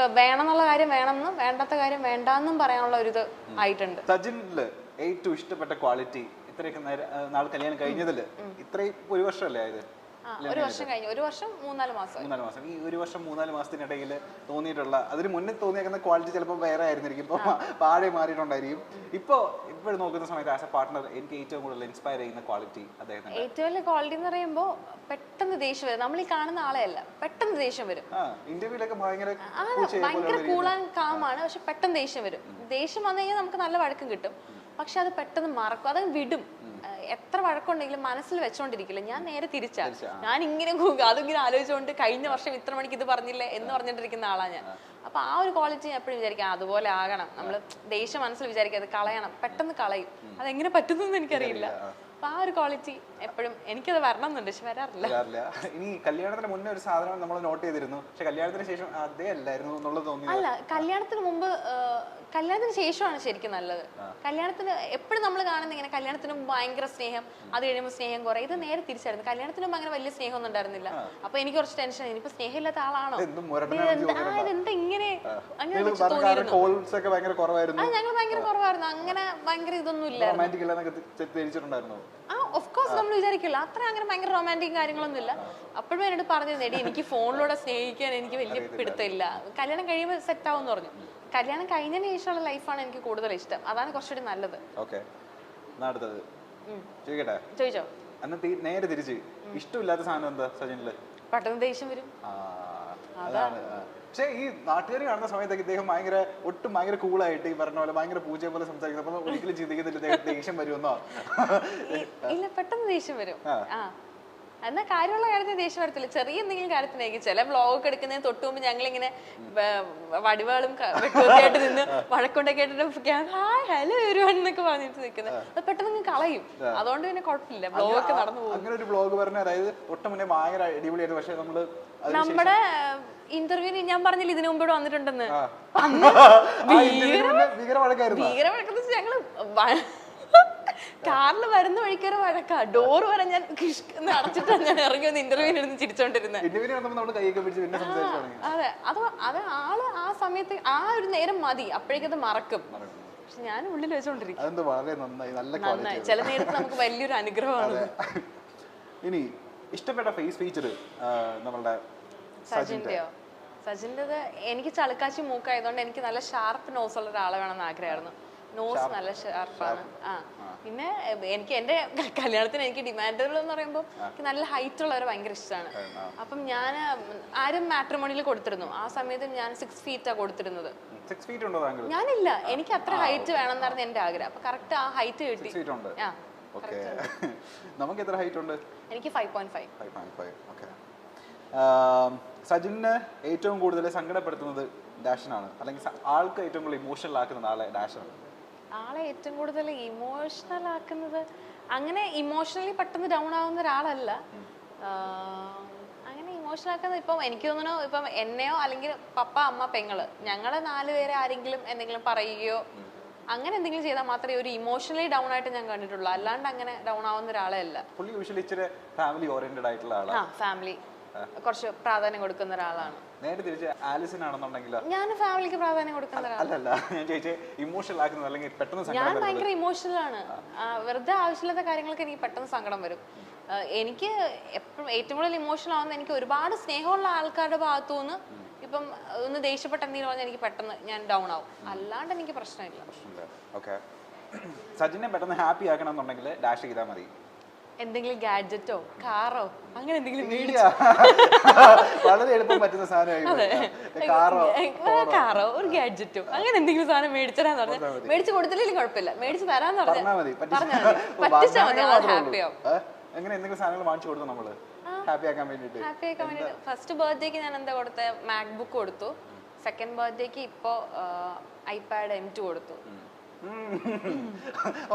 ഇപ്പൊ വേണമെന്നുള്ള കാര്യം വേണമെന്നും വേണ്ടാത്ത കാര്യം വേണ്ടാന്നും പറയാനുള്ള ഒരു ഇത് ആയിട്ടുണ്ട്. സജിനില് ഏറ്റവും ഇഷ്ടപ്പെട്ട ക്വാളിറ്റി ഇത്രയൊക്കെ നാളെ കല്യാണം കഴിഞ്ഞതില് ഇത്രയും ഒരു വർഷമല്ലേ ആയത്? ഒരു വർഷം കഴിഞ്ഞു, 1 വർഷം 3-4 മാസം. ഈ 1 വർഷം 3-4 മാസത്തിനിടയിൽ തോന്നിയിട്ടുള്ള അതിന് മുന്നേ തോന്നിയേക്കുന്ന ക്വാളിറ്റി ചിലപ്പോൾ വേറെ ആയിരുന്നിരിക്കും, ഇപ്പൊ പാടെ മാറിയിട്ടുണ്ടായിരിക്കും. ഇപ്പോഴും നോക്കുന്ന സമയത്ത് ആസ് എ പാർട്ട്ണർ എനിക്ക് ഏറ്റവും കൂടുതൽ ഇൻസ്പയർ ചെയ്യുന്ന ക്വാളിറ്റി അദ്ദേഹം ഏറ്റവും വലിയ ക്വാളിറ്റി എന്ന് പറയുമ്പോൾ പെട്ടെന്ന് ദേഷ്യം വരും. നമ്മൾ ഈ കാണുന്ന ആളെയല്ല, പെട്ടെന്ന് ദേഷ്യം വരും. ഇന്റർവ്യൂലൊക്കെ ഭയങ്കര കൂൾ ആൻഡ് കാം ആണ്, പക്ഷെ പെട്ടെന്ന് ദേഷ്യം വരും. ദേഷ്യം വന്നു കഴിഞ്ഞാൽ നമുക്ക് നല്ല വഴക്കം കിട്ടും, പക്ഷെ അത് പെട്ടെന്ന് മറക്കും, അത് വിടും. എത്ര വഴക്കുണ്ടെങ്കിലും മനസ്സിൽ വെച്ചോണ്ടിരിക്കില്ല. ഞാൻ നേരെ തിരിച്ചാ, ഞാൻ ഇങ്ങനെ അതിങ്ങനെ ആലോചിച്ചുകൊണ്ട് കഴിഞ്ഞ വർഷം ഇത്ര മണിക്ക് ഇത് പറഞ്ഞില്ലേ എന്ന് പറഞ്ഞിട്ടിരിക്കുന്ന ആളാണ് ഞാൻ. അപ്പൊ ആ ഒരു ക്വാളിറ്റി ഞാൻ എപ്പോഴും വിചാരിക്കാം അതുപോലെ ആകണം. നമ്മള് ദേഷ്യം മനസ്സിൽ വിചാരിക്കുക അത് കളയണം, പെട്ടെന്ന് കളയും. അതെങ്ങനെ പറ്റുന്നു എനിക്കറിയില്ല. അപ്പൊ ആ ഒരു ക്വാളിറ്റി എപ്പോഴും എനിക്കത് വരണം എന്നുണ്ട്, പക്ഷെ വരാറില്ല. ഇനി കല്യാണത്തിന് മുന്നേ ഒരു സാധനം നമ്മൾ നോട്ട് ചെയ്തിരുന്നു, പക്ഷെ കല്യാണത്തിന് ശേഷം അതേ അല്ലായിരുന്നു എന്നുള്ളത് തോന്നി. അല്ല, കല്യാണത്തിന് മുമ്പ്, കല്യാണത്തിന് ശേഷമാണ് ശരിക്കും നല്ലത്. കല്യാണത്തിന് എപ്പോഴും നമ്മൾ കാണുന്ന ഇങ്ങനെ കല്യാണത്തിന് മുമ്പ് ഭയങ്കര സ്നേഹം, അത് കഴിയുമ്പോൾ സ്നേഹം കുറെ. ഇത് നേരെ തിരിച്ചായിരുന്നു. കല്യാണത്തിന് മുമ്പ് അങ്ങനെ വലിയ സ്നേഹം ഒന്നും ഉണ്ടായിരുന്നില്ല. അപ്പൊ എനിക്ക് കുറച്ച് ടെൻഷൻ, ഇനിയിപ്പോ സ്നേഹമില്ലാത്ത ആളാണോ, ഇതെന്താ ഇങ്ങനെ അങ്ങനെ തോന്നിയിരുന്നു. ഞങ്ങൾ ഭയങ്കര കുറവായിരുന്നു, അങ്ങനെ ഭയങ്കര ഇതൊന്നും ഇല്ലായിരുന്നു. ഓഫ് കോഴ്സ് നമ്മൾ വിചാരിക്കില്ല അത്ര അങ്ങനെ ഭയങ്കര റൊമാൻറ്റിക് കാര്യങ്ങളൊന്നും ഇല്ല. അപ്പോഴും എന്നോട് പറഞ്ഞിരുന്നു, എടി എനിക്ക് ഫോണിലൂടെ സ്നേഹിക്കാൻ എനിക്ക് വലിയ പിടുത്തമില്ല, കല്യാണം കഴിയുമ്പോൾ സെറ്റ് ആവും എന്ന് പറഞ്ഞു. കല്യാണം കഴിഞ്ഞതിന് ശേഷമുള്ള ലൈഫാണ് എനിക്ക് കൂടുതൽ ഇഷ്ടം, അതാണ് കുറച്ചുകൂടി നല്ലത്. ചോദിച്ചോ? നേരെ തിരിച്ച് ഇഷ്ടമില്ലാത്ത സാധനം എന്താ സജിനില്? പെട്ടെന്ന് ദേഷ്യം വരും. പക്ഷേ ഈ നാട്ടുകാർ കാണുന്ന സമയത്തൊക്കെ ഇദ്ദേഹം ഭയങ്കര കൂളായിട്ട് ഈ പറഞ്ഞ പോലെ ഭയങ്കര പൂജയെ പോലെ സംസാരിക്കുന്നത്, അപ്പൊ ഒരിക്കലും ചിന്തിക്കുന്നില്ല ദേഷ്യം വരുമെന്നോ? ഇല്ല, പെട്ടെന്ന് ദേഷ്യം വരും. എന്നാൽ കാര്യമുള്ള കാര്യത്തിന് ദേഷ്യം വരത്തില്ല, ചെറിയ എന്തെങ്കിലും കാര്യത്തിനായിരിക്കും. ചില വ്ളോഗൊക്കെ എടുക്കുന്നതിന് തൊട്ട് മുമ്പ് ഞങ്ങളിങ്ങനെ വടിവാളും വെട്ടുമൊക്കെയായിട്ട് നിന്ന് വഴക്കൊണ്ടൊക്കെ ആയിട്ട് ഹായ് ഹലോ എവരിവൺ എന്നൊക്കെ പറഞ്ഞിട്ട് നിൽക്കുന്നത്, അത് പെട്ടെന്ന് കളയും. അതുകൊണ്ട് പിന്നെ കുഴപ്പമില്ല, വ്ളോഗൊക്കെ നടന്നു പോകും. അങ്ങനെ ഒരു വ്ളോഗ് പറഞ്ഞ, അതായത് തൊട്ട് മുന്നേ ഭയങ്കര അടിപൊളിയായിരുന്നു, പക്ഷെ നമ്മുടെ ഇന്റർവ്യൂവിന് ഞാൻ പറഞ്ഞില്ല ഇതിനു മുമ്പ് ഇവിടെ വന്നിട്ടുണ്ടെന്ന്, ഭീകരവഴക്കെന്ന് വെച്ചാൽ ഞങ്ങള് കാറിൽ വരുന്ന വഴിക്കൊരു വഴക്കാ, ഡോർ വരെ ഞാൻ അടച്ചിട്ടാണ് ഞാൻ ഇറങ്ങി വന്ന് ഇന്റർവ്യൂവിന് ഇരുന്ന് ചിരിച്ചോണ്ടിരുന്നത്. അതെ, അത് ആള് ആ സമയത്ത് ആ ഒരു നേരം മതി, അപ്പോഴേക്കത് മറക്കും. പക്ഷെ ഞാൻ ഉള്ളിൽ വെച്ചോണ്ടിരിക്കും. നന്നായി, ചില നേരത്ത് നമുക്ക് വലിയൊരു അനുഗ്രഹമാണ്. ഇനി ഇഷ്ടപ്പെട്ട ഫേസ് ഫീച്ചർ നമ്മളുടെ സജിന്റെയോ? സജിന്റേത് എനിക്ക് ചളുക്കാച്ചി മൂക്കായതുകൊണ്ട് എനിക്ക് നല്ല ഷാർപ്പ് നോസ് ഉള്ള ഒരാളെ വേണമെന്ന് ആഗ്രഹമായിരുന്നു. നോസ് നല്ല ഷാർപ്പാണ്. പിന്നെ എനിക്ക് എന്റെ കല്യാണത്തിന് എനിക്ക് ഡിമാൻഡുകൾ എന്ന് പറയുമ്പോൾ എനിക്ക് നല്ല ഹൈറ്റ് ഉള്ളവരെ ഭയങ്കര ഇഷ്ടമാണ്. അപ്പം ഞാൻ ആരും മാട്രിമോണിയിൽ കൊടുത്തിരുന്നു, ആ സമയത്ത് ഞാൻ 6 ഫീറ്റാ കൊടുത്തിരുന്നത്. ഞാനില്ല, എനിക്ക് അത്ര ഹൈറ്റ് വേണമെന്നായിരുന്നു എന്റെ ആഗ്രഹം. അപ്പൊ കറക്റ്റ് ആ ഹൈറ്റ് കിട്ടി. എനിക്ക് 5.5. സജിനെ ഏറ്റവും കൂടുതൽ സങ്കടപ്പെടുത്തുന്നത് ഡാഷനാണ്, അല്ലെങ്കിൽ ആൾക്ക് ഏറ്റവും കൂടുതൽ ഇമോഷണൽ ആക്കുന്നത് ആളെ ഡാഷാണ്? ആളെ ഏറ്റവും കൂടുതൽ ഇമോഷണൽ ആക്കുന്നത്, അങ്ങനെ ഇമോഷണലി പെട്ടെന്ന് ഡൗൺ ആവുന്ന ഒരാളല്ല. അങ്ങനെ ഇമോഷണൽ ആക്കുന്നത് ഇപ്പം എനിക്ക് തോന്നുന്നു, ഇപ്പം എന്നെയോ അല്ലെങ്കിൽ പപ്പ അമ്മ പെങ്ങള് ഞങ്ങളെ 4 പേരെ ആരെങ്കിലും എന്തെങ്കിലും പറയുകയോ അങ്ങനെ എന്തെങ്കിലും ചെയ്താൽ മാത്രമേ ഒരു ഇമോഷണലി ഡൗൺ ആയിട്ട് ഞാൻ കണ്ടിട്ടുള്ളൂ. അല്ലാണ്ട് അങ്ങനെ ഡൗൺ ആവുന്ന ഒരാളെ അല്ല. ഫാമിലി ഓറിയന്റഡ് ആയിട്ടുള്ള ആളാണ്. ഫാമിലി കുറച്ച് പ്രാധാന്യം കൊടുക്കുന്ന ഒരാളാണ്. നേരെ തിരിച്ച് ആലിസൺ ആണെന്നുണ്ടെങ്കിൽ ഞാൻ ഫാമിലിക്ക് പ്രാധാന്യം കൊടുക്കുന്ന ഞാൻ ഭയങ്കര ഇമോഷണൽ ആണ്. വെറുതെ ആവശ്യമില്ലാത്ത കാര്യങ്ങൾക്ക് എനിക്ക് പെട്ടെന്ന് സങ്കടം വരും. എനിക്ക് എപ്പോഴും ഏറ്റവും കൂടുതൽ ഇമോഷണൽ ആവുന്ന എനിക്ക് ഒരുപാട് സ്നേഹമുള്ള ആൾക്കാരുടെ ഭാഗത്തു നിന്ന് ഇപ്പം ഒന്ന് ദേഷ്യപ്പെട്ട എന്തെങ്കിലും പറഞ്ഞാൽ എനിക്ക് പെട്ടെന്ന് ഞാൻ ഡൗൺ ആവും. അല്ലാണ്ട് എനിക്ക് പ്രശ്നമില്ല. സജിനെ പെട്ടെന്ന് ഹാപ്പി ആക്കണം എന്നുണ്ടെങ്കിൽ ഡാഷ് ചെയ്താൽ മതി. എന്തെങ്കിലും ഗാഡ്ജറ്റോ കാറോ അങ്ങനെ എന്തെങ്കിലും വളരെ എളുപ്പം പറ്റുന്ന സാധനം, കാറോ ഒരു ഗാഡ്ജറ്റോ അങ്ങനെ എന്തെങ്കിലും സാധനം മേടിച്ചരാന്ന് പറഞ്ഞാൽ മേടിച്ചു കൊടുത്തില്ലെങ്കിലും കുഴപ്പമില്ല, മേടിച്ചു തരാന്ന് പറഞ്ഞാൽ പറ്റിച്ചാൽ മതി, ഹാപ്പിയാവും. എങ്ങനെ എന്തെങ്കിലും സാധനങ്ങൾ വാങ്ങിച്ചു കൊടുത്തു നമ്മള് ഹാപ്പി ആക്കാൻ വേണ്ടിട്ട്? ഫസ്റ്റ് ബർത്ത്ഡേക്ക് ഞാൻ എന്താ കൊടുത്ത, മാക്ബുക്ക് കൊടുത്തു. സെക്കൻഡ് ബർത്ത്ഡേക്ക് ഇപ്പോ ഐപാഡ് M2 കൊടുത്തു.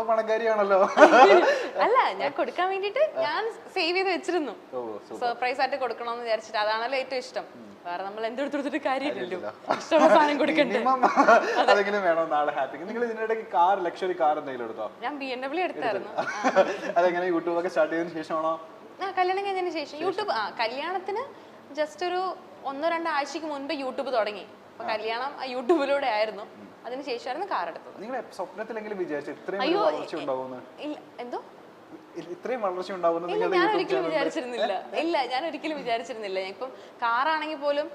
പണക്കാരിയാണല്ലോ. അല്ല, ഞാൻ കൊടുക്കാൻ വേണ്ടിട്ട് ഞാൻ സേവ് ചെയ്ത് വെച്ചിരുന്നു, സർപ്രൈസ് ആയിട്ട് കൊടുക്കണമെന്ന് വിചാരിച്ചിട്ട്. അതാണല്ലോ ഏറ്റവും ഇഷ്ടം. വേറെ നമ്മൾ എന്തെടുത്തിട്ട് കാര്യമില്ലല്ലോ, ഇഷ്ടമുള്ള സാധനം കൊടുക്കണ്ടേ. ഞാൻ BMW എടുത്തായിരുന്നു. കല്യാണം കഴിഞ്ഞതിന് ശേഷം യൂട്യൂബ്, കല്യാണത്തിന് ജസ്റ്റ് ഒരു 1-2 ആഴ്ചക്ക് മുൻപ് യൂട്യൂബ് തുടങ്ങി. അപ്പൊ കല്യാണം യൂട്യൂബിലൂടെ ആയിരുന്നു. അതിനുശേഷമായിരുന്നു കാർ എടുത്തത്. നിങ്ങൾ സ്വപ്നത്തിലെങ്കിലും വിചാരിച്ചു ഇത്രയും വളർച്ച ഉണ്ടാവുമെന്ന്? എന്തോ ഇത്രയും വളർച്ച ഉണ്ടാവുമെന്ന് ഇല്ല, ഞാൻ ഒരിക്കലും വിചാരിച്ചിരുന്നില്ല. ഇല്ല, ഞാൻ ഒരിക്കലും വിചാരിച്ചിരുന്നില്ല. ഇപ്പം കാറാണെങ്കിൽ പോലും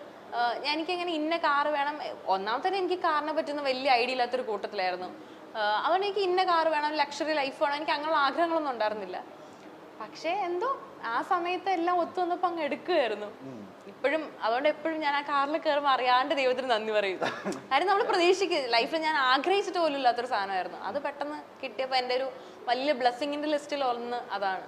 എനിക്കങ്ങനെ ഇന്ന കാറ് വേണം. ഒന്നാമത്തെ എനിക്ക് കാറിനെ പറ്റുന്ന വലിയ ഐഡിയ ഇല്ലാത്തൊരു കൂട്ടത്തിലായിരുന്നു. അതുകൊണ്ട് എനിക്ക് ഇന്ന കാറ് വേണം, ലക്ഷറി ലൈഫ് വേണം, എനിക്ക് അങ്ങനെയുള്ള ആഗ്രഹങ്ങളൊന്നും ഉണ്ടായിരുന്നില്ല. പക്ഷേ എന്തോ ആ സമയത്ത് എല്ലാം ഒത്തു വന്നപ്പോൾ അങ്ങ് എടുക്കുകയായിരുന്നു. ഇപ്പോഴും അതുകൊണ്ട് എപ്പോഴും ഞാൻ ആ കാറിൽ കയറുമ്പോൾ അറിയാണ്ട് ദൈവത്തിന് നന്ദി പറയും. കാര്യം നമ്മൾ പ്രതീക്ഷിക്കുക ലൈഫിൽ ഞാൻ ആഗ്രഹിച്ചിട്ട് പോലും ഇല്ലാത്തൊരു സാധനമായിരുന്നു. അത് പെട്ടെന്ന് കിട്ടിയപ്പോൾ എൻ്റെ ഒരു വലിയ ബ്ലെസ്സിങ്ങിന്റെ ലിസ്റ്റിൽ ഒന്ന് അതാണ്.